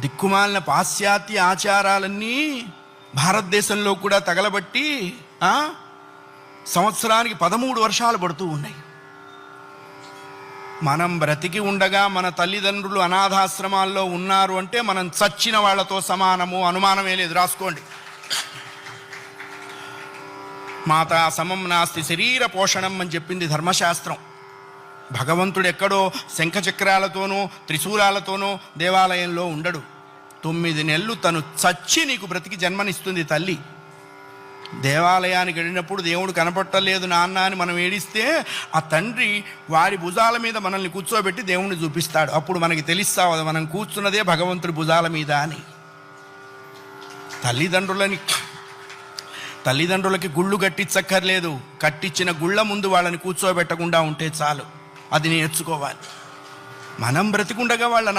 దిక్కుమాలిన పాశ్చాత్య ఆచారాలన్నీ భారతదేశంలో కూడా తగలబట్టి సంవత్సరానికి 13 వర్షాలు పడుతూ ఉన్నాయి. మనం బ్రతికి ఉండగా మన తల్లిదండ్రులు అనాథాశ్రమాల్లో ఉన్నారు అంటే మనం చచ్చిన వాళ్ళతో సమానము, అనుమానమే లేదు, రాసుకోండి. మాతా సమం నాస్తి శరీర పోషణం అని చెప్పింది ధర్మశాస్త్రం. భగవంతుడు ఎక్కడో శంఖచక్రాలతోనో త్రిశూలాలతోనో దేవాలయంలో ఉండడు. 9 నెలలు తను చచ్చి నీకు బ్రతికి జన్మనిస్తుంది తల్లి. దేవాలయానికి వెళ్ళినప్పుడు దేవుడు కనపట్టలేదు నాన్న అని మనం ఏడిస్తే ఆ తండ్రి వారి భుజాల మీద మనల్ని కూర్చోబెట్టి దేవుణ్ణి చూపిస్తాడు. అప్పుడు మనకి తెలుస్తావు మనం కూర్చున్నదే భగవంతుడి భుజాల మీద అని. తల్లిదండ్రులకి గుళ్ళు కట్టించక్కర్లేదు, కట్టించిన గుళ్ళ ముందు వాళ్ళని కూర్చోబెట్టకుండా ఉంటే చాలు. అది నేర్చుకోవాలి. మనం బ్రతికుండగా వాళ్ళ